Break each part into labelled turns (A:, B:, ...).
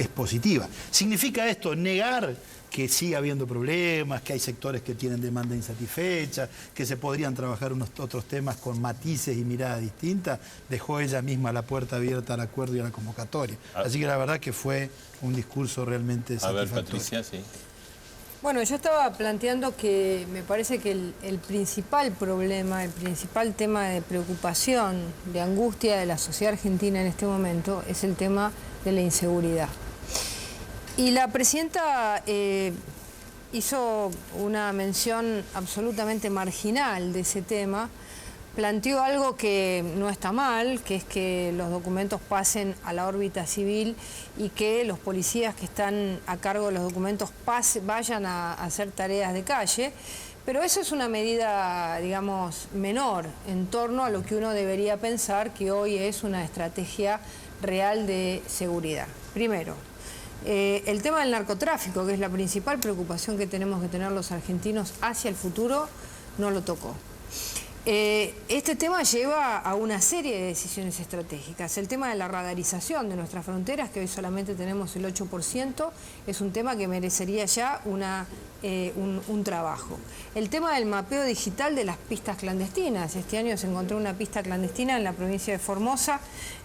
A: es positiva. ¿Significa esto negar que sigue habiendo problemas, que hay sectores que tienen demanda insatisfecha, que se podrían trabajar otros temas con matices y miradas distintas? Dejó ella misma la puerta abierta al acuerdo y a la convocatoria. Así que la verdad que fue un discurso realmente satisfactorio.
B: A ver, Patricia, sí.
C: Bueno, yo estaba planteando que me parece que el principal problema, el principal tema de preocupación, de angustia de la sociedad argentina en este momento es el tema de la inseguridad. Y la presidenta hizo una mención absolutamente marginal de ese tema, planteó algo que no está mal, que es que los documentos pasen a la órbita civil y que los policías que están a cargo de los documentos vayan a hacer tareas de calle, pero eso es una medida, digamos, menor en torno a lo que uno debería pensar que hoy es una estrategia real de seguridad. Primero, el tema del narcotráfico, que es la principal preocupación que tenemos que tener los argentinos hacia el futuro, no lo tocó. Este tema lleva a una serie de decisiones estratégicas. El tema de la radarización de nuestras fronteras, que hoy solamente tenemos el 8%, es un tema que merecería ya un trabajo. El tema del mapeo digital de las pistas clandestinas. Este año se encontró una pista clandestina en la provincia de Formosa,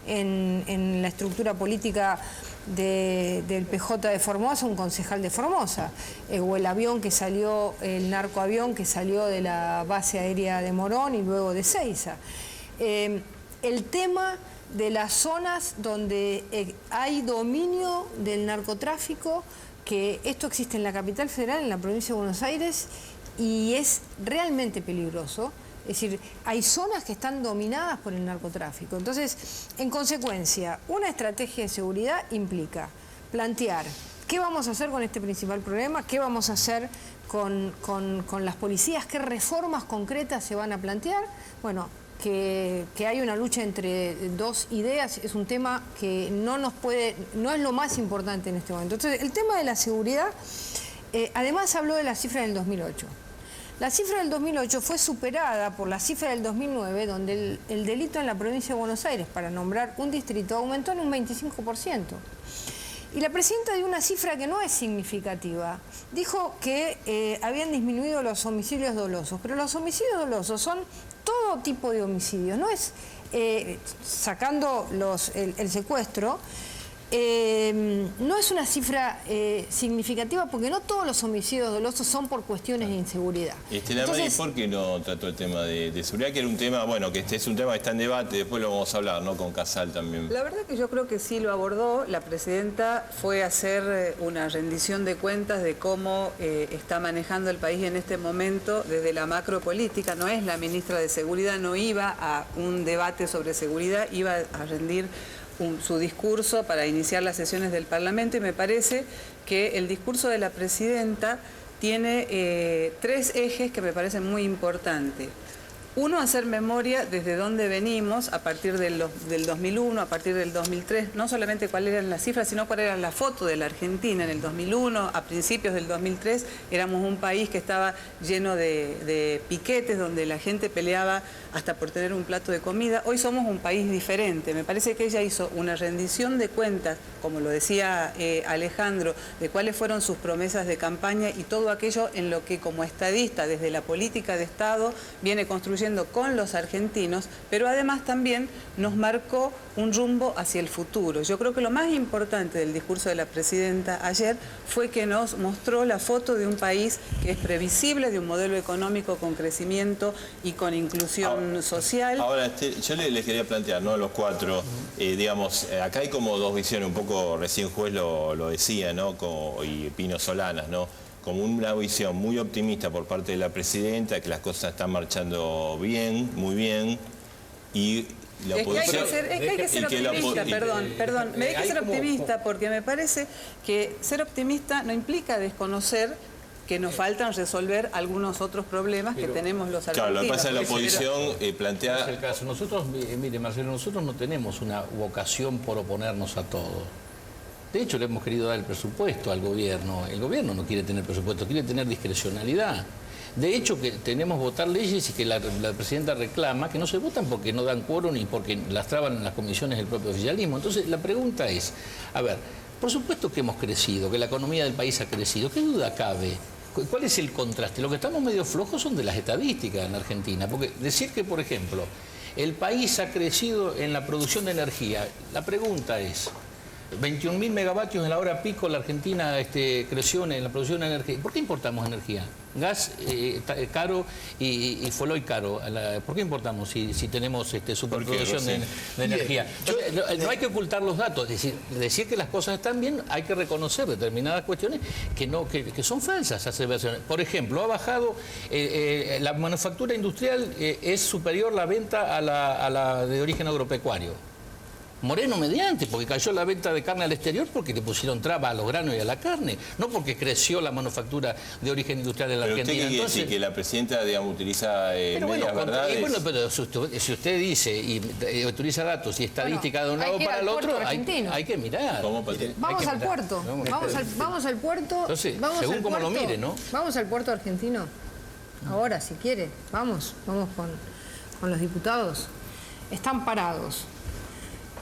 C: en la estructura política del PJ de Formosa, un concejal de Formosa, o el avión que salió, el narcoavión que salió de la base aérea de Morón y luego de Seiza. El tema de las zonas donde hay dominio del narcotráfico, que esto existe en la capital federal, en la provincia de Buenos Aires, y es realmente peligroso. Es decir, hay zonas que están dominadas por el narcotráfico. Entonces, en consecuencia, una estrategia de seguridad implica plantear qué vamos a hacer con este principal problema, qué vamos a hacer con las policías, qué reformas concretas se van a plantear. Bueno, que hay una lucha entre dos ideas es un tema que no es lo más importante en este momento. Entonces, el tema de la seguridad, además habló de la cifra del 2008. La cifra del 2008 fue superada por la cifra del 2009, donde el delito en la provincia de Buenos Aires, para nombrar un distrito, aumentó en un 25%. Y la presidenta dio una cifra que no es significativa. Dijo que habían disminuido los homicidios dolosos, pero los homicidios dolosos son todo tipo de homicidios, no es sacando el secuestro. No es una cifra significativa porque no todos los homicidios dolosos son por cuestiones de inseguridad.
B: Entonces, ¿por qué no trató el tema de seguridad? Que era un tema, bueno, que este es un tema que está en debate, después lo vamos a hablar, ¿no? Con Casal también.
D: La verdad que yo creo que sí lo abordó. La presidenta fue a hacer una rendición de cuentas de cómo está manejando el país en este momento desde la macropolítica. No es la ministra de Seguridad, no iba a un debate sobre seguridad, iba a rendir su discurso para iniciar las sesiones del Parlamento, y me parece que el discurso de la presidenta tiene tres ejes que me parecen muy importantes. Uno, hacer memoria desde dónde venimos a partir del 2001, a partir del 2003, no solamente cuáles eran las cifras, sino cuál era la foto de la Argentina en el 2001, a principios del 2003, éramos un país que estaba lleno de piquetes, donde la gente peleaba hasta por tener un plato de comida. Hoy somos un país diferente. Me parece que ella hizo una rendición de cuentas, como lo decía Alejandro, de cuáles fueron sus promesas de campaña y todo aquello en lo que como estadista, desde la política de Estado, viene construyendo con los argentinos, pero además también nos marcó un rumbo hacia el futuro. Yo creo que lo más importante del discurso de la presidenta ayer fue que nos mostró la foto de un país que es previsible, de un modelo económico con crecimiento y con inclusión social.
B: Ahora, yo les quería plantear, ¿no? A los cuatro, digamos, acá hay como dos visiones, un poco recién Juez lo decía, ¿no? Y Pino Solanas, ¿no? Como una visión muy optimista por parte de la presidenta, que las cosas están marchando bien, muy bien, y la oposición...
D: Es que hay que ser optimista, perdón, hay que ser optimista porque me parece que ser optimista no implica desconocer que nos faltan resolver algunos otros problemas que tenemos los argentinos.
B: Claro, lo que pasa es que la oposición plantea...
E: Es el caso. Nosotros, mire Marcelo, nosotros no tenemos una vocación por oponernos a todo. De hecho, le hemos querido dar el presupuesto al gobierno. El gobierno no quiere tener presupuesto, quiere tener discrecionalidad. De hecho, que tenemos votar leyes y que la presidenta reclama que no se votan porque no dan quórum ni porque las traban en las comisiones del propio oficialismo. Entonces, la pregunta es, a ver, Por supuesto que hemos crecido, que la economía del país ha crecido. ¿Qué duda cabe? ¿Cuál es el contraste? Lo que estamos medio flojos son de las estadísticas en Argentina. Porque decir que, por ejemplo, el país ha crecido en la producción de energía, la pregunta es... 21.000 megavatios en la hora pico, la Argentina creció en la producción de energía. ¿Por qué importamos energía? Gas caro y fueloil caro. ¿Por qué importamos si tenemos superproducción de energía? No hay que ocultar los datos. Es decir que las cosas están bien, hay que reconocer determinadas cuestiones que son falsas. Por ejemplo, ha bajado la manufactura industrial, es superior la venta a la de origen agropecuario. Moreno mediante, porque cayó la venta de carne al exterior porque le pusieron traba a los granos y a la carne, no porque creció la manufactura de origen industrial en la Argentina.
B: ¿Usted qué quiere decir? Que la presidenta, digamos, utiliza medias verdades.
E: Bueno, pero si usted dice y utiliza datos y estadística de un lado para el otro, hay que mirar.
C: Vamos al puerto. Vamos al puerto.
E: Entonces, según como lo mire, ¿no?
C: Vamos al puerto argentino. Ahora, si quiere, vamos con los diputados. Están parados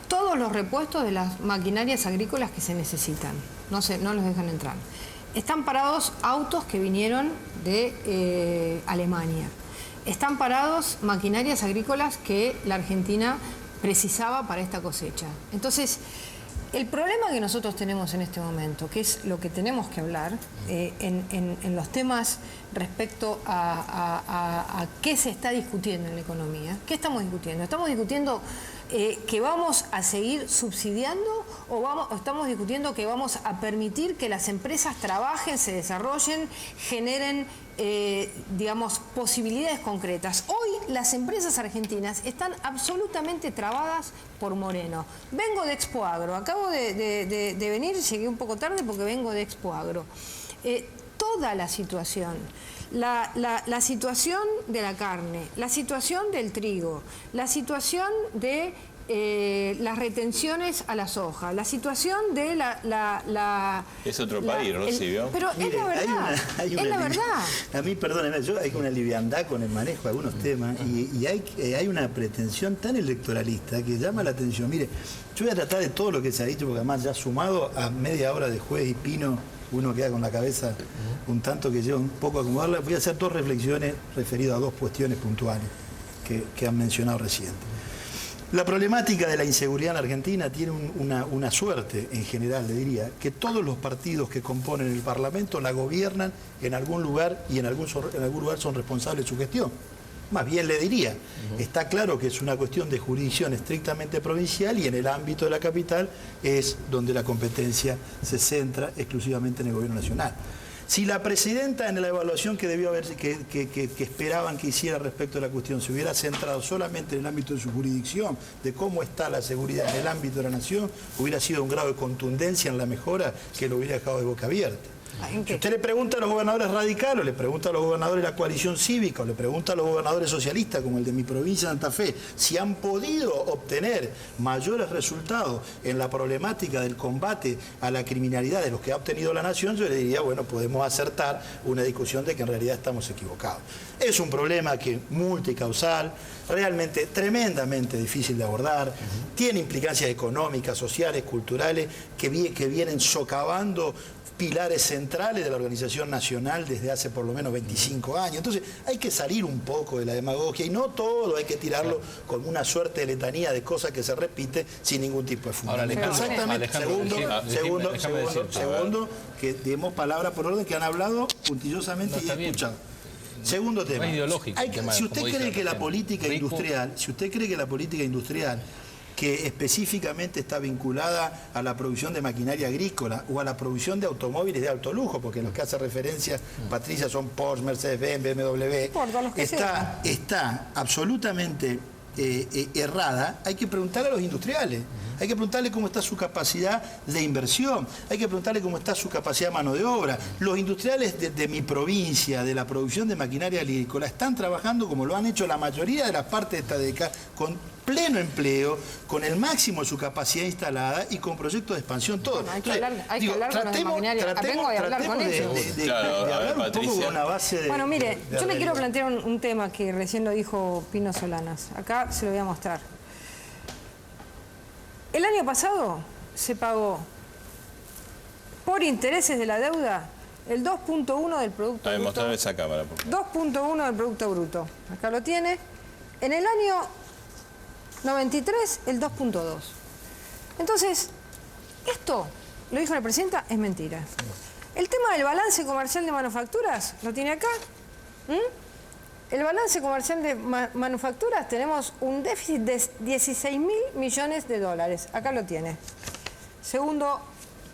C: todos los repuestos de las maquinarias agrícolas que se necesitan. No los dejan entrar. Están parados autos que vinieron de Alemania. Están parados maquinarias agrícolas que la Argentina precisaba para esta cosecha. Entonces, el problema que nosotros tenemos en este momento, que es lo que tenemos que hablar en los temas respecto a qué se está discutiendo en la economía, ¿qué estamos discutiendo? ¿Estamos discutiendo que vamos a seguir subsidiando o estamos discutiendo que vamos a permitir que las empresas trabajen, se desarrollen, generen, digamos, posibilidades concretas? Hoy las empresas argentinas están absolutamente trabadas por Moreno. Vengo de Expoagro, acabo de venir, llegué un poco tarde porque vengo de Expoagro. Toda la situación, la situación de la carne, la situación del trigo, la situación de las retenciones a la soja, la situación de
B: Es otro país, Rocío.
C: Pero mire, es la verdad, es la verdad.
A: A mí, perdóneme, hay una liviandad con el manejo de algunos temas y hay una pretensión tan electoralista que llama la atención. Mire, yo voy a tratar de todo lo que se ha dicho, porque además ya sumado a media hora de Juez y Pino, uno queda con la cabeza un tanto que lleva un poco a acomodarla. Voy a hacer dos reflexiones referidas a dos cuestiones puntuales que han mencionado recién. La problemática de la inseguridad en la Argentina tiene una suerte, en general, le diría, que todos los partidos que componen el Parlamento la gobiernan en algún lugar y en algún lugar son responsables de su gestión. Más bien le diría, está claro que es una cuestión de jurisdicción estrictamente provincial y en el ámbito de la capital es donde la competencia se centra exclusivamente en el gobierno nacional. Si la presidenta en la evaluación que debió haber, que esperaban que hiciera respecto a la cuestión, se hubiera centrado solamente en el ámbito de su jurisdicción, de cómo está la seguridad en el ámbito de la nación, hubiera sido un grado de contundencia en la mejora que lo hubiera dejado de boca abierta. Si usted le pregunta a los gobernadores radicales, o le pregunta a los gobernadores de la coalición cívica, o le pregunta a los gobernadores socialistas, como el de mi provincia de Santa Fe, si han podido obtener mayores resultados en la problemática del combate a la criminalidad de los que ha obtenido la nación, yo le diría, bueno, podemos acertar una discusión de que en realidad estamos equivocados. Es un problema que multicausal, realmente tremendamente difícil de abordar, tiene implicancias económicas, sociales, culturales, que vienen socavando pilares centrales de la organización nacional desde hace por lo menos 25 años. Entonces hay que salir un poco de la demagogia y no todo hay que tirarlo con una suerte de letanía de cosas que se repite sin ningún tipo de fundamento. Exactamente. Segundo, que demos palabra por orden, que han hablado puntillosamente y he escuchado. Segundo tema. Si usted cree que la política industrial que específicamente está vinculada a la producción de maquinaria agrícola o a la producción de automóviles de alto lujo, porque en los que hace referencia Patricia son Porsche, Mercedes-Benz, BMW, está absolutamente errada. Hay que preguntarle a los industriales, hay que preguntarle cómo está su capacidad de inversión, hay que preguntarle cómo está su capacidad de mano de obra. Los industriales de mi provincia, de la producción de maquinaria agrícola, están trabajando como lo han hecho la mayoría de las partes de esta década, con pleno empleo, con el máximo de su capacidad instalada y con proyectos de expansión, todo.
C: Bueno, hay que hablar con los de maquinaria. Vengo a hablar con ellos.
A: De hablar un poco con una base de...
C: Bueno, mire, yo le quiero plantear un tema que recién lo dijo Pino Solanas. Acá se lo voy a mostrar. El año pasado se pagó por intereses de la deuda, el 2.1 del Producto
B: A ver,
C: Bruto.
B: mostrar esa cámara, por favor.
C: 2.1 del Producto Bruto. Acá lo tiene. En el año 93, el 2.2. Entonces, esto, lo dijo la presidenta, es mentira. El tema del balance comercial de manufacturas, ¿lo tiene acá? El balance comercial de manufacturas, tenemos un déficit de 16.000 millones de dólares. Acá lo tiene. Segundo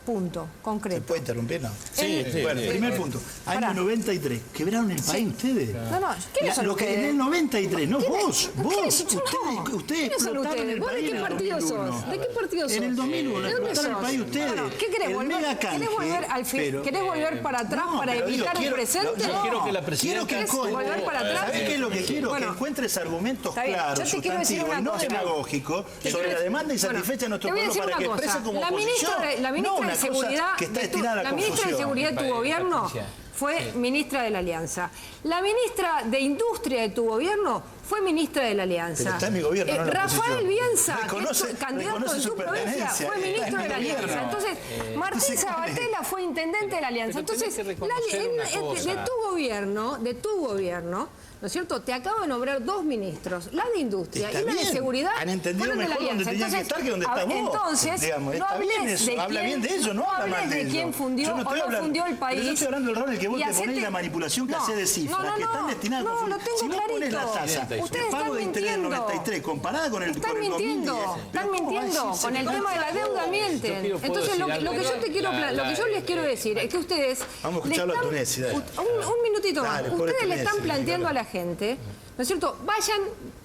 C: punto,
A: ¿Se
C: concreto.
A: puede interrumpir? No.
B: Sí, sí,
A: Bueno,
B: sí.
A: primer punto. Año
C: Pará.
A: 93. ¿Quebraron el país ustedes?
C: No, ¿quiénes son
A: Lo que en
C: ustedes?
A: el 93, no vos.
C: ¿Quiénes son?
A: Ustedes
C: ¿Quiénes son
A: explotaron
C: ustedes?
A: el
C: ¿Vos de
A: país
C: qué
A: en el
C: partido
A: 2001.
C: sos? ¿De qué partido sos?
A: En el 2001
C: ¿De dónde
A: explotaron el
C: sos?
A: país ustedes.
C: Bueno, ¿qué querés
A: El
C: volver?
A: mega
C: ¿Querés
A: canje,
C: volver al fin?
A: pero-
C: ¿Querés volver para atrás
A: No,
C: para
A: pero digo,
C: evitar el
A: quiero-
C: presente?
A: yo
E: quiero que la
A: Quiero
E: presidenta-
A: que
C: ¿Querés volver para atrás?
A: ¿Sabés qué es lo que quiero?
C: Bueno,
A: que encuentres argumentos
C: está bien.
A: claros,
C: Yo te quiero decir
A: sustantivos y
C: una
A: no
C: cosa.
A: demagógicos
C: Te
A: sobre
C: quiero-
A: la demanda insatisfecha de nuestro
C: te voy a
A: pueblo
C: decir
A: para que
C: una
A: exprese
C: cosa.
A: como
C: La
A: oposición.
C: ministra
A: No una
C: de
A: cosa
C: Seguridad
A: que está
C: de tu-
A: destinada a la
C: la ministra de
A: confusión.
C: Seguridad de tu gobierno
E: Patricia.
C: fue ministra de la Alianza. La ministra de Industria de tu gobierno fue ministra de la Alianza.
A: Pero está en mi gobierno, no en la
C: Rafael
A: oposición.
C: Bielsa, que
A: Reconoce-
C: es candidato
A: reconoce
C: en
A: su
C: tu provincia,
A: pertenencia.
C: fue
A: Está en
C: ministro
A: mi
C: de la
A: gobierno.
C: Alianza. Entonces, Martín
A: Entonces, ¿cuál es?
C: Sabatella fue intendente de la Alianza.
E: Pero tenés
C: Entonces,
E: que reconocer una cosa.
C: de tu gobierno, ¿no es cierto? Te acabo de nombrar dos ministros, la de Industria
A: Está
C: y la de
A: bien.
C: Seguridad.
A: Han entendido
C: fueron de la
A: mejor donde
C: Alianza.
A: tenían que estar que donde
C: a ver,
A: estás vos.
C: Entonces,
A: Digamos,
C: no
A: está bien
C: hables
A: eso,
C: de
A: habla bien de ellos, no habla
C: hables
A: mal de
C: de
A: ellos.
C: quién fundió
A: Yo no
C: o
A: estoy
C: no
A: hablando-
C: fundió el
A: pero
C: país.
A: yo estoy hablando del rol en el que vos
C: y
A: te ponés y la manipulación que hace de cifras, que están destinadas a
C: no,
A: confundir.
C: lo tengo
A: Si vos ponés la
C: clarito.
A: tasa,
C: Ustedes
A: el pago
C: están
A: de interés del
C: mintiendo.
A: 93 comparada con el
C: Están
A: con el 2010.
C: mintiendo,
A: Pero
C: están
A: ¿cómo va a
C: mintiendo.
A: decirse
C: Con el
A: que
C: tema de la deuda
E: Yo
C: mienten.
E: quiero- puedo
C: Entonces, lo
E: decir
C: que
E: algo.
C: yo te quiero, lo que yo les quiero decir es que ustedes
A: Vamos a
C: le
A: escucharlo a
C: están-
A: Tunesi, dale.
C: un minutito más.
A: Dale, pobre
C: Ustedes le están
A: Tunesi,
C: planteando a
A: dale.
C: la gente, ¿no es cierto?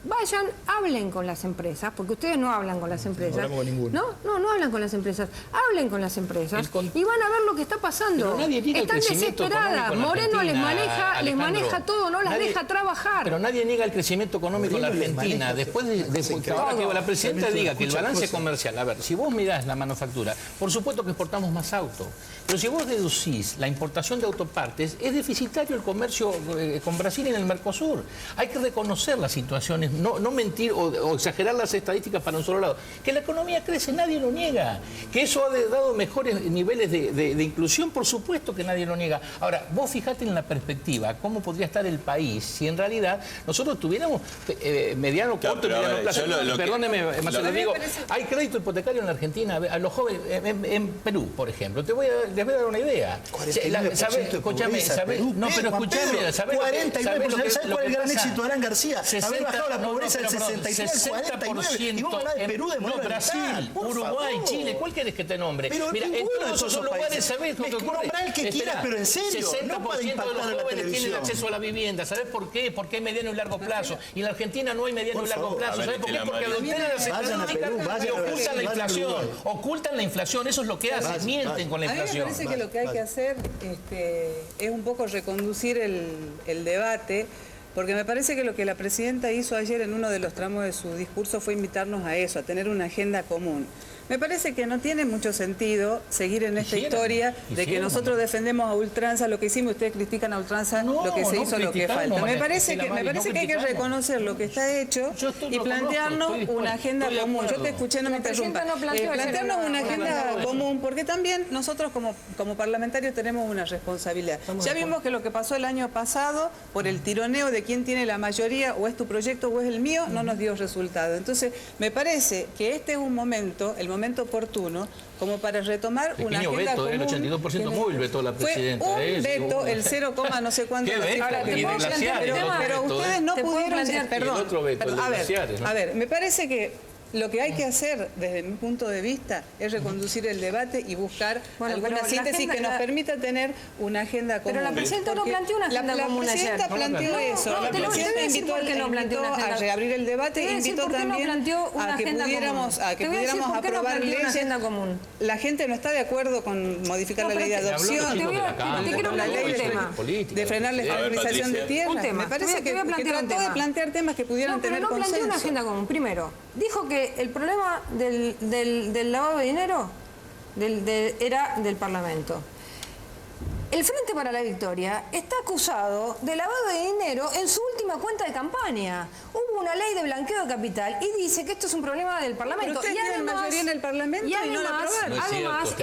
C: Vayan, hablen con las empresas, porque ustedes no hablan con las empresas.
A: No hablamos con ninguno.
C: No hablan con las empresas. Hablen con las empresas
E: El con-
C: y van a ver lo que está pasando.
E: Pero nadie niega el
C: Están
E: crecimiento
C: desesperadas.
E: económico en
C: Moreno les
E: Argentina,
C: maneja
E: Alejandro.
C: todo, no las
E: Nadie-
C: deja trabajar.
E: Pero nadie niega el crecimiento económico en la
A: Moreno les
E: Argentina.
A: maneja
E: Después de que ahora que la presidenta
A: Realmente
E: diga que el
A: escucha
E: balance
A: cosas.
E: comercial, a ver, si vos mirás la manufactura, por supuesto que exportamos más autos. Pero si vos deducís la importación de autopartes, es deficitario el comercio con Brasil en el Mercosur. Hay que reconocer las situaciones, no mentir o exagerar las estadísticas para un solo lado. Que la economía crece, nadie lo niega. Que eso ha dado mejores niveles de inclusión, por supuesto que nadie lo niega. Ahora, vos fijate en la perspectiva, cómo podría estar el país si en realidad nosotros tuviéramos mediano,
B: Claro,
E: corto y
B: pero a
E: mediano
B: ver,
E: plazo.
B: yo lo que-
E: Perdóneme, Marcelo,
B: lo-
E: le digo, hay crédito hipotecario en la Argentina, a los jóvenes, en Perú, por ejemplo. Les voy a dar una idea.
A: 49% de
E: Escúchame,
A: pobreza,
E: ¿sabés?
A: Perú.
E: No, pero
A: Juan
E: escúchame,
A: Pedro,
E: ¿sabés?
A: 49%. ¿Sabes cuál es el gran éxito de Arán García? Haber
E: 60,
A: bajado la
E: no,
A: pobreza del
E: pero, perdón,
A: 63 al 49. Y vos hablás de Perú de
E: no,
A: modelo
E: Brasil,
A: oriental, por
E: Uruguay,
A: favor.
E: Chile, ¿cuál querés que te nombre?
A: Pero
E: Mira, en
A: ninguno de
E: todos
A: esos
E: esos lugares,
A: países.
E: ¿sabés lo que ocurre?
A: Nombrar el que
E: Espera,
A: quieras, pero en serio,
E: 60%
A: no para
E: de
A: impactar
E: los
A: en la
E: jóvenes tienen
A: televisión.
E: acceso a la vivienda. ¿Sabés por qué? Porque hay mediano y largo plazo. Y en la Argentina no hay mediano
A: Por
E: y largo
A: favor,
E: plazo.
B: a ver,
E: ¿Sabés por qué?
B: Estela
E: Porque
B: Maris.
E: adulteran las
A: Vayan a
E: estadísticas
A: Perú,
E: y
A: vayan a
E: ocultan la
A: Brasil, vayan a
E: inflación.
A: Uruguay.
E: Ocultan la inflación, eso es lo que hacen,
A: Vayan,
E: mienten
A: vayan.
E: con la
D: A mí me
E: inflación.
D: parece que lo que hay que hacer es un poco reconducir el debate, porque me parece que lo que la presidenta hizo ayer en uno de los tramos de su discurso fue invitarnos a eso, a tener una agenda común. Me parece que no tiene mucho sentido seguir en esta historia de que nosotros defendemos a ultranza lo que hicimos, ustedes critican a ultranza
E: No,
D: lo que se
E: no
D: hizo, lo que
E: criticamos,
D: falta. Me
E: María
D: parece
E: Estela
D: que
E: Maris, no
D: hay que
E: criticamos.
D: reconocer lo que está hecho
E: Yo estoy-
D: y
E: lo
D: plantearnos
E: conozco, estoy
D: una
E: dispuesto,
D: agenda
E: estoy de
D: común. Yo te
E: acuerdo.
D: escuché, no me
C: La presidenta
D: interrumpa.
C: no planteó ayer
D: Plantearnos una agenda
E: una-
D: común, porque también nosotros como parlamentarios tenemos una responsabilidad. Ya vimos que lo que pasó el año pasado, por el tironeo de quién tiene la mayoría, o es tu proyecto o es el mío, no nos dio resultado. Entonces, me parece que este es un momento, el momento oportuno, como para retomar una
E: Pequeño
D: agenda
E: veto,
D: común.
E: el 82% móvil vetó la presidenta.
D: Fue un veto, el 0, no sé cuánto.
E: ¿Qué
D: la
E: veto?
D: cifra
E: Y
D: que-
E: de
D: Pero-
E: glaciares,
D: pero,
E: otro
D: pero
E: veto,
D: ustedes
E: ¿eh?
D: no
C: Te puedo
D: pudieron...
C: plantear-
D: Perdón,
E: Y el otro veto, el de
D: a ver,
E: glaciares, ¿no?
D: a ver, me parece que lo que hay que hacer, desde mi punto de vista, es reconducir el debate y buscar
C: Bueno,
D: alguna
C: pero la
D: síntesis
C: agenda-
D: que nos permita tener una agenda común.
C: Pero la presidenta no
D: Porque
C: planteó una agenda
D: la
C: común ayer.
D: presidenta planteó
C: No,
D: eso.
C: no,
D: La
C: te lo voy a
D: presidenta
C: decir
D: invitó,
C: por qué no planteó una
D: a
C: agenda.
D: reabrir el
C: Te
D: debate
C: voy a
D: e
C: decir
D: invitó
C: por qué no
D: también
C: planteó una
D: a que
C: agenda
D: pudiéramos,
C: común.
D: a que
C: Te voy a decir
D: pudiéramos
C: por qué no
D: aprobar
C: planteó una
D: leyes.
C: agenda común.
D: La gente no está de acuerdo con modificar
C: No,
D: la
C: pero
D: ley de
C: te-
D: adopción,
C: te voy a- te quiero
D: la
C: plantear
D: ley
C: un
D: de,
C: tema.
D: de frenar la
B: A ver,
D: estabilización de
B: Patricia.
D: tierras.
C: Un tema.
D: Me parece
C: Te voy a
D: que
C: plantear un
D: trató de
C: tema.
D: plantear temas que pudieran
C: No, pero
D: tener
C: no planteó una
D: consenso.
C: agenda común. Primero, dijo que el problema del lavado de dinero era del Parlamento. El Frente para la Victoria está acusado de lavado de dinero en su última a cuenta de campaña. Hubo una ley de blanqueo de capital y dice que esto es un problema del Parlamento.
D: Pero ustedes tienen mayoría en el Parlamento y no la aprobaron.
C: Además,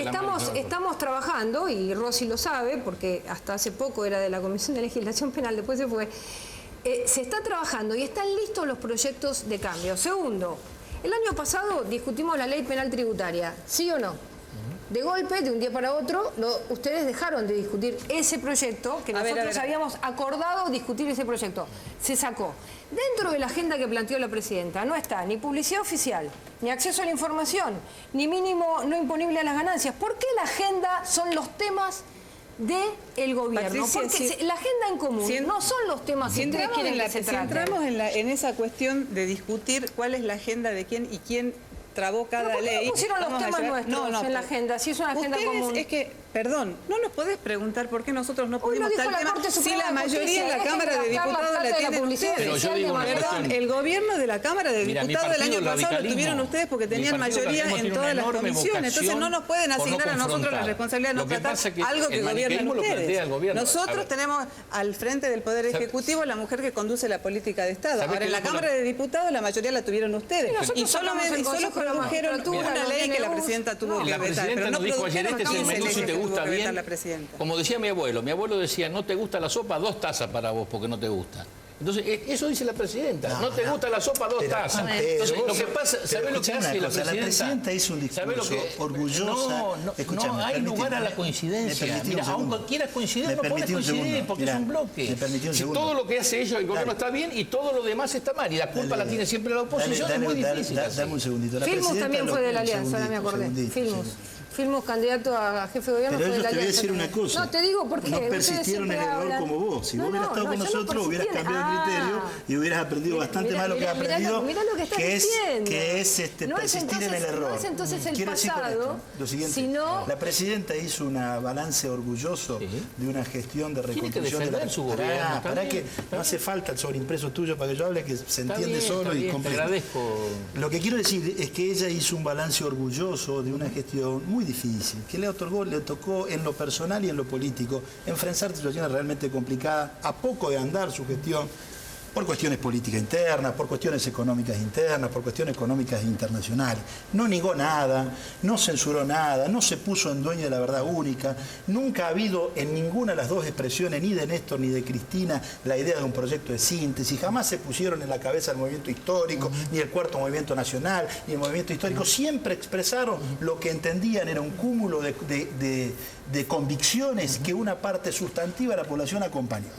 C: estamos trabajando, y Rosy lo sabe, porque hasta hace poco era de la Comisión de Legislación Penal, después se fue, se está trabajando y están listos los proyectos de cambio. Segundo, el año pasado discutimos la ley penal tributaria, ¿sí o no? De golpe, de un día para otro, ustedes dejaron de discutir ese proyecto, que nosotros habíamos acordado discutir ese proyecto. Se sacó. Dentro de la agenda que planteó la presidenta no está ni publicidad oficial, ni acceso a la información, ni mínimo no imponible a las ganancias. ¿Por qué la agenda son los temas del gobierno?
D: Patricia,
C: porque la agenda en común no son los temas que ustedes quieren que se traten.
D: Si entramos en esa cuestión de discutir cuál es la agenda de quién y quién trabó cada ley.
C: ¿Por qué no pusieron los temas nuestros en la agenda? Si es una agenda común.
D: Es que, perdón, no nos podés preguntar por qué nosotros no pudimos tal tema si la mayoría en la Cámara de Diputados la tienen ustedes.
E: Pero yo digo
D: perdón, el gobierno de la Cámara de Diputados del año pasado lo tuvieron ustedes porque tenían mayoría en todas las comisiones. Entonces no nos pueden asignar a nosotros la responsabilidad de no tratar algo que gobiernan ustedes. Nosotros tenemos al frente del Poder Ejecutivo la mujer que conduce la política de Estado. Ahora, en la Cámara de Diputados la mayoría la tuvieron ustedes. Y solo produjeron una ley que la presidenta tuvo que vetar.
E: La presidenta nos dijo ayer, este es el menú si te gusta bien. Como decía mi abuelo decía, no te gusta la sopa, 2 tazas para vos porque no te gusta. Entonces, eso dice la presidenta. No te gusta la sopa, 2 tazas. Entonces, lo que pasa, ¿sabés lo que hace la presidenta?
A: La presidenta hizo un discurso orgullosa.
E: No hay lugar a la coincidencia. Mira, aunque quieras coincidir, no puedes coincidir porque es un bloque. Si todo lo que hace ella, el gobierno está bien y todo lo demás está mal. Y la culpa la tiene siempre la oposición, es muy difícil.
A: Dame un segundito.
C: Filmus también fue de la alianza, ahora me acordé. Filmus, candidato a jefe de gobierno,
A: pero
C: fue de la alianza.
A: Pero yo te voy a decir una cosa.
C: No, te digo porque
A: no persistieron en el error como vos. Si vos hubieras estado con nosotros, hubieras cambiado el criterio y hubieras aprendido bastante más lo que has aprendido, que es persistir en el error.
C: No es entonces el
A: Quiero decir con
C: pasado,
A: esto lo siguiente,
C: sino...
A: La presidenta hizo un balance orgulloso de una gestión de reconstrucción de
E: su gobierno.
A: Para que no hace falta el sobreimpreso tuyo para que yo hable, que se entiende solo y completo.
E: Te agradezco.
A: Lo que quiero decir es que ella hizo un balance orgulloso de una gestión muy difícil, que le tocó en lo personal y en lo político enfrentar situaciones realmente complicadas, a poco de andar su gestión, por cuestiones políticas internas, por cuestiones económicas internas, por cuestiones económicas internacionales. No negó nada, no censuró nada, no se puso en dueño de la verdad única. Nunca ha habido en ninguna de las dos expresiones, ni de Néstor ni de Cristina, la idea de un proyecto de síntesis. Jamás se pusieron en la cabeza el movimiento histórico, ni el cuarto movimiento nacional, ni el movimiento histórico. Siempre expresaron lo que entendían era un cúmulo de convicciones que una parte sustantiva de la población acompañó.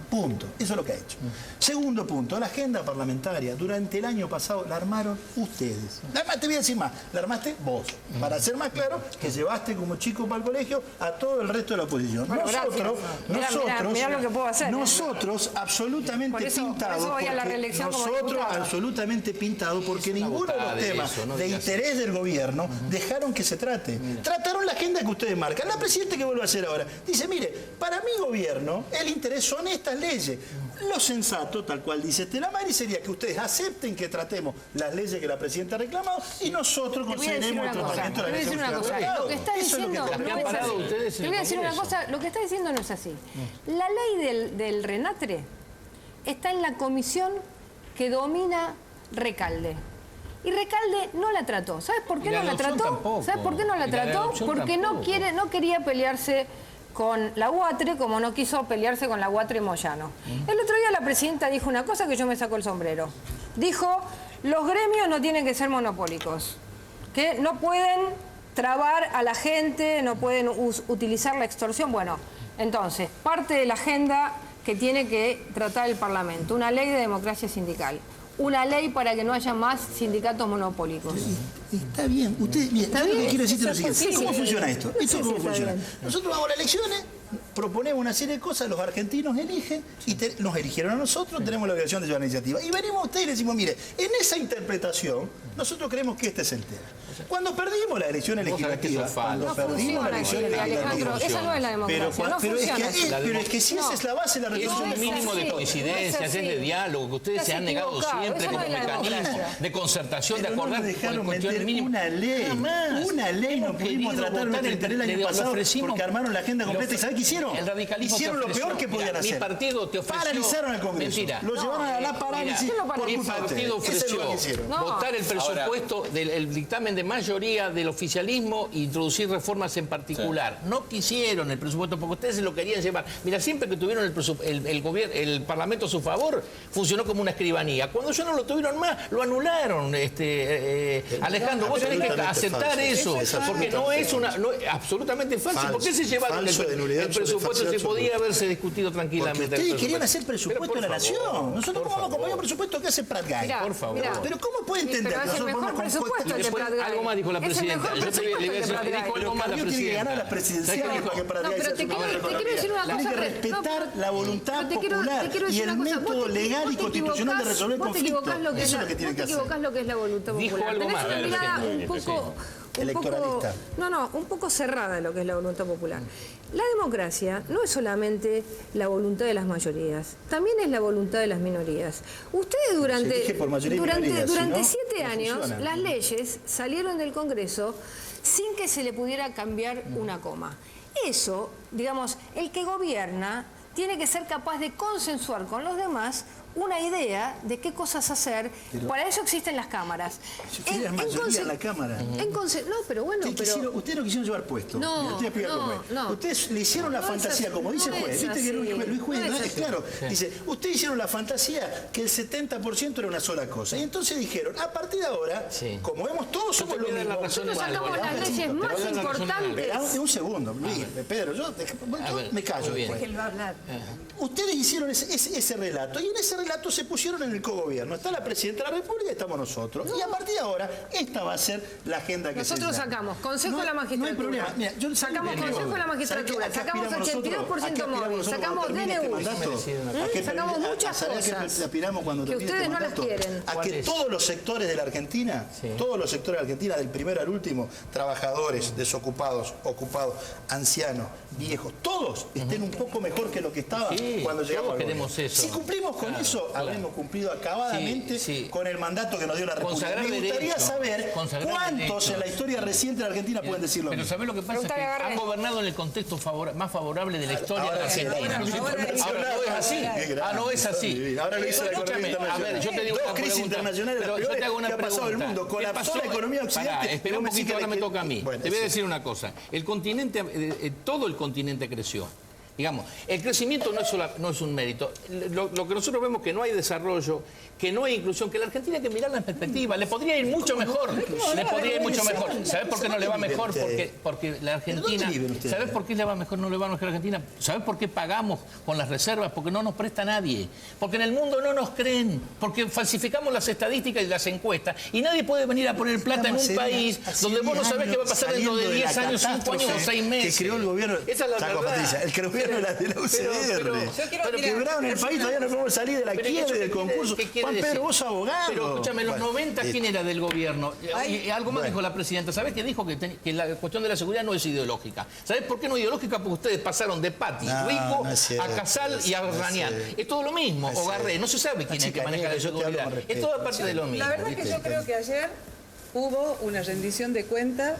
A: Punto. Eso es lo que ha hecho. Segundo punto, la agenda parlamentaria. Durante el año pasado la armaron ustedes. Te voy a decir más, la armaste vos. Para ser más claro, que llevaste como chico para el colegio a todo el resto de la oposición.
C: Bueno, mirá lo que puedo hacer.
A: Nosotros absolutamente pintados. Nosotros absolutamente pintados porque ninguno de los temas de interés del gobierno dejaron que se trate. Trataron la agenda que ustedes marcan. La presidenta que vuelve a hacer ahora dice, mire, para mi gobierno el interés son estas leyes. Lo sensato, tal cual dice Estela Maris, sería que ustedes acepten que tratemos las leyes que la presidenta ha reclamado y nosotros consideremos el tratamiento de la ley.
C: Lo que está diciendo no es así. Te voy a decir una cosa, lo que está diciendo no es así. La ley del Renatre está en la comisión que domina Recalde. Y Recalde no la trató. ¿Sabes por qué no la trató? ¿Sabes por qué no la trató? Porque no quería pelearse con la UATRE como no quiso pelearse con la UATRE Moyano. El otro día la presidenta dijo una cosa que yo me saco el sombrero. Dijo, los gremios no tienen que ser monopólicos, que no pueden trabar a la gente, no pueden utilizar la extorsión. Bueno, entonces, parte de la agenda que tiene que tratar el Parlamento, una ley de democracia sindical. Una ley para que no haya más sindicatos monopólicos.
A: Está bien. Usted, mira, lo que quiero decirte es lo siguiente. ¿Cómo funciona esto? ¿Cómo funciona? Nosotros vamos a las elecciones, proponemos una serie de cosas, los argentinos eligen y nos eligieron a nosotros, tenemos la obligación de llevar la iniciativa. Y venimos a ustedes y le decimos, mire, en esa interpretación, nosotros creemos que este es el tema. Cuando perdimos la elección legislativa,
C: esa no es la democracia,
A: pero es que si esa es la base de la
E: resolución. Es un mínimo de coincidencias, es de diálogo, que ustedes se han negado siempre como mecanismo de concertación, de acordar
A: dejaron meter una ley no pudimos tratar nuestro interés el año pasado porque armaron la agenda completa. ¿Y sabés qué hicieron? hicieron?
E: El radicalismo
A: Hicieron
E: te
A: lo
E: ofreció,
A: peor que podían
E: mira,
A: hacer.
E: Mi partido te ofreció...
A: Paralizaron el Congreso.
E: Mentira.
A: Lo llevaron a la parálisis
E: Mira,
A: por
E: mi
A: culpa de
E: partido
A: ustedes. Eso es lo
E: ofreció
A: que hicieron.
C: No.
E: votar el presupuesto del dictamen de mayoría del oficialismo e introducir reformas en particular. No quisieron el presupuesto porque ustedes se lo querían llevar. Mira, siempre que tuvieron el Parlamento a su favor, funcionó como una escribanía. Cuando ya no lo tuvieron más, lo anularon. Alejandro, vos tenés que aceptar eso, porque no es absolutamente falso. ¿Por qué se llevaron el presupuesto si podía haberse discutido tranquilamente?
A: Porque ustedes querían hacer presupuesto de la nación. Nosotros
E: por
A: vamos a acompañar
E: favor.
A: un presupuesto que hace Prat Guy.
C: Mirá,
E: Por favor.
C: mirá.
A: Pero ¿cómo puede entender
C: Pero
A: que
C: es el
A: nosotros
C: mejor
A: vamos con
C: presupuesto el de
E: Después,
C: Prat Guy.
E: algo más dijo la
C: Es el
E: presidenta.
C: mejor
E: Yo te voy a
C: presupuesto
E: decir,
C: el de Prat
E: dijo
C: Guy.
E: algo más la
A: Carrió tiene que ganar
E: presidenta.
A: las presidenciales
E: ¿Sabes qué
A: para que Prat
C: No,
A: Guy
C: pero
A: sea
C: te
A: su
C: quiero
A: gobernador.
C: decir una
A: Tiene
C: cosa.
A: que respetar la voluntad popular y el método legal y constitucional de resolver
C: Vos te
A: conflictos.
C: equivocás lo que
A: Eso es
C: es
A: lo que tienen que
C: vos te
A: hacer.
C: equivocás lo que es la voluntad
E: Dijo
C: popular.
E: algo
C: Tenés
E: más,
C: una
E: a ver,
C: mirada
E: presidente.
C: un poco
A: Electoralista.
C: un poco cerrada de lo que es la voluntad popular. La democracia no es solamente la voluntad de las mayorías, también es la voluntad de las minorías. Ustedes
A: Se elige por mayoría y minoría, si
C: durante
A: no,
C: 7
A: no
C: años
A: funciona.
C: las leyes salieron del Congreso sin que se le pudiera cambiar una coma. Eso, digamos, el que gobierna tiene que ser capaz de consensuar con los demás una idea de qué cosas hacer. Para eso existen las cámaras.
A: Si ustedes mayoría en la Cámara.
C: No, pero bueno,
A: Ustedes no quisieron llevar puesto.
C: No,
A: Mira, te voy a explicar cómo es.
C: no.
A: Ustedes le hicieron la
C: No es
A: fantasía,
C: así,
A: como dice
C: no
A: el juez.
C: es
A: Viste que
C: así,
A: Luis Juez,
C: no es
A: ¿no? Es
C: así.
A: claro. Dice, ustedes hicieron la fantasía que el 70% era una sola cosa. Y entonces dijeron, a partir de ahora,
E: Sí.
A: como vemos, todos
E: Yo te
A: somos lo
E: voy a dar la
A: mismo.
E: razón en
C: nosotros
E: algo,
C: sacamos
E: ¿verdad?
C: las leyes
E: Te
C: más
E: voy a dar la razón en algo.
C: importantes.
A: Un segundo, Luis, Pedro, yo
E: ver,
A: me callo
E: muy bien.
A: después.
D: Él va a hablar.
A: Ustedes hicieron ese relato y en ese relato se pusieron en el cogobierno. Está la Presidenta de la República y estamos nosotros. Y a partir de ahora, esta va a ser la agenda que
C: Nosotros
A: se llama.
C: sacamos Consejo de la Magistratura.
A: No hay problema. Mira, yo
C: Sacamos Consejo de la Magistratura, sacamos 82% móvil, sacamos DNU, sacamos muchas cosas
A: que aspiramos cuando
C: que
A: termine
C: ustedes
A: este
C: no las
A: mandato,
C: quieren.
A: a que todos los sectores de la Argentina, todos los sectores de la Argentina, del primero al último, trabajadores, desocupados, ocupados, ancianos, viejos, todos estén un poco mejor que lo que estaba
E: Sí,
A: cuando llegamos
E: todos
A: al
E: queremos
A: gobierno.
E: eso.
A: Si cumplimos con
E: Claro,
A: eso,
E: claro.
A: habremos cumplido acabadamente
E: Sí, sí.
A: con el mandato que nos dio la República.
E: Consagrar
A: Me gustaría
E: derechos,
A: saber
E: consagrar
A: cuántos
E: derechos.
A: en la historia reciente de la Argentina pueden decir lo
E: Pero
A: mismo.
E: ¿sabés lo que pasa? Es que
C: Preguntale a Garrett.
E: han gobernado en el contexto más favorable de la historia de la
A: Ahora sí,
E: Argentina.
A: ahora
E: Ahora no es así.
A: Qué grande,
E: No es así.
A: ahora lo hizo la
E: Escúchame,
A: economía
E: a ver, yo te digo
A: Dos
E: una
A: crisis
E: pregunta.
A: internacionales
E: Pero
A: las
E: yo te
A: peores
E: hago una
A: que ha pasado
E: pregunta.
A: el mundo.
E: ¿Qué
A: Colapsó
E: pasó?
A: la economía occidental.
E: Pará, espera un
A: Vos me decís
E: poquito, ahora
A: que
E: me
A: la-
E: toca a mí.
A: Bueno,
E: Te voy a
A: sí.
E: decir una cosa. El continente, todo el continente creció. Digamos, el crecimiento no es un mérito. Lo que nosotros vemos que no hay desarrollo, que no hay inclusión, que la Argentina hay que mirarla en perspectiva. Le podría ir mucho mejor. Le podría ir mucho mejor. ¿Sabes por qué no le va mejor? Porque la Argentina...
A: ¿Dónde viven ustedes?
E: ¿Sabes por qué le va mejor, no le va mejor a la Argentina? ¿Sabes por qué pagamos con las reservas? Porque no nos presta nadie. Porque en el mundo no nos creen. Porque falsificamos las estadísticas y las encuestas. Y nadie puede venir a poner plata en un país donde vos no sabés qué va a pasar dentro de 10 años, 5 años o 6 meses.
A: Que creó el gobierno.
E: Esa es la
A: Saco,
E: verdad.
A: Patricia, el gobierno de la UCR.
E: pero
A: quebraron el país, todavía no podemos salir de la
E: Pero
A: quiebra
E: ¿qué
A: del concurso.
E: quiere
A: Juan
E: decir?
A: Pedro, vos sos abogado.
E: Pero escúchame, en los 90, ¿quién era del gobierno? Y algo más
A: Bueno.
E: dijo la presidenta. ¿Sabés qué dijo? Que la cuestión de la seguridad no es ideológica. ¿Sabés por qué no es ideológica? Porque ustedes pasaron de Pati,
A: No,
E: Rico,
A: no es cierto,
E: a Casal y a
A: no es
E: Rañán.
A: cierto.
E: Es todo lo mismo.
A: No es
E: O Garré.
A: cierto.
E: No se sabe quién es el que maneja la
A: Yo te hablo
E: seguridad.
A: con
E: Es
A: respeto.
E: toda parte de lo mismo.
D: La verdad que
E: ¿viste?
D: yo creo que ayer hubo una rendición de cuentas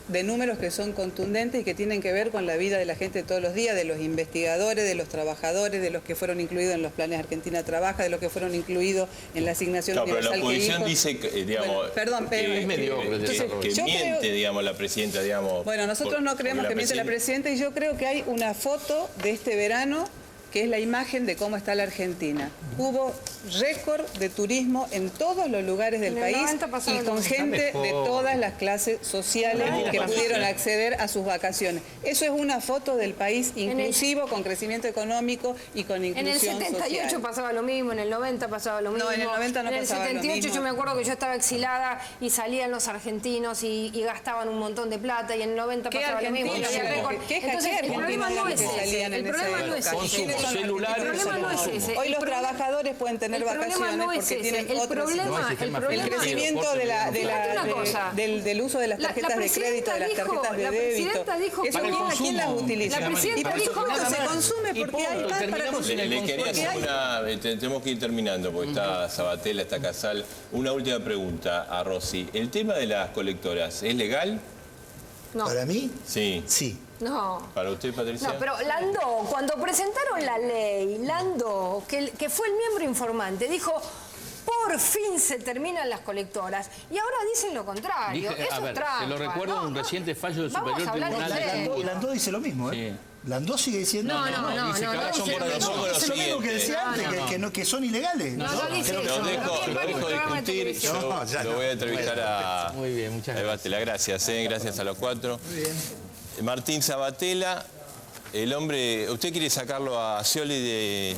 D: de números que son contundentes y que tienen que ver con la vida de la gente todos los días, de los investigadores, de los trabajadores, de los que fueron incluidos en los planes Argentina Trabaja, de los que fueron incluidos en la asignación
B: No, pero la
D: universal que
B: oposición
D: dijo.
B: dice que, digamos,
D: Bueno, perdón, pero
E: es mediocre,
B: que
D: yo
B: miente,
D: creo-
B: digamos, la presidenta, digamos.
D: Bueno, nosotros no creemos que miente la presidenta y yo creo que hay una foto de este verano que es la imagen de cómo está la Argentina. Hubo récord de turismo en todos los lugares del
C: En el
D: país
C: 90 pasaba
D: y
C: lo
D: con
C: mismo.
D: gente
E: Está
D: de
E: mejor.
D: todas las clases sociales
E: Mentira,
D: que
E: pasa.
D: pudieron acceder a sus vacaciones. Eso es una foto del país
C: el-
D: inclusivo, con crecimiento económico y con
C: En el
D: inclusión
C: 78
D: social.
C: pasaba lo mismo, en el 90 pasaba lo mismo.
D: No, en el 90 no
C: En el
D: pasaba lo
C: 78
D: mismo.
C: yo me acuerdo que yo estaba exilada y salían los argentinos y gastaban un montón de plata y en el 90
D: ¿Qué
C: pasaba lo mismo. y
D: argentinos?
C: había récord.
D: ¿Qué
C: Entonces, el
D: argentinos
C: problema no
D: eran
C: es
D: los que
C: ese.
D: salían
C: El
D: en esa
C: problema no es
D: época?
E: Con
C: ese.
E: sus celulares.
C: El problema no es ese.
D: Hoy
C: El
D: los
C: problema-
D: trabajadores pueden tener
C: el problema
D: vacaciones
C: no es
D: porque
C: ese.
D: tienen
C: El
D: otros
C: problema,
E: No,
C: el
E: sistema
C: problema
D: el
E: financiero.
D: crecimiento
C: Fíjate una cosa.
D: del uso de las tarjetas de crédito, de las tarjetas de
C: la
D: débito.
C: presidenta dijo
D: Eso
C: que
D: ¿quién las
E: consumo.
D: utiliza?
C: La presidenta
D: Y por
C: dijo
D: supuesto
C: que
D: se consume
E: Y
D: porque hay
E: punto,
D: más para
E: terminamos en
D: consumir.
E: el
B: Le quería
D: Porque
B: hacer
D: hay-
B: tenemos que ir terminando porque está Sabatella, está Casal. Una última pregunta a Rosy. ¿El tema de las colectoras es legal?
C: No.
A: Para mí,
B: Sí.
A: sí.
C: No.
B: ¿Para usted, Patricia?
C: No, pero Landó, cuando presentaron la ley, Landó, que fue el miembro informante, dijo, por fin se terminan las colectoras. Y ahora dicen lo contrario.
E: Dije,
C: Eso
E: a ver,
C: es trampa.
E: se lo recuerdo
C: No,
E: un
C: no.
E: reciente fallo del
C: Vamos
E: Superior
C: a hablar
E: Tribunal
C: de
E: de
C: ley.
A: Landó dice lo mismo, ¿eh?
E: Sí.
A: Landó sigue diciendo...
C: No,
E: dice que cada
C: dice
E: son por
C: lo
B: razón
C: mismo.
B: de
A: Dice lo mismo que decía antes, que son ilegales.
C: No, no dice
B: Lo
C: eso.
B: dejo,
C: Lo
B: lo dejo discutir.
C: televisión.
B: Yo
A: No, ya
B: lo
A: no.
B: voy a entrevistar a...
E: Muy bien, muchas gracias.
B: Batela. Gracias a los cuatro. Martín Sabatella, el hombre... ¿Usted quiere sacarlo a Scioli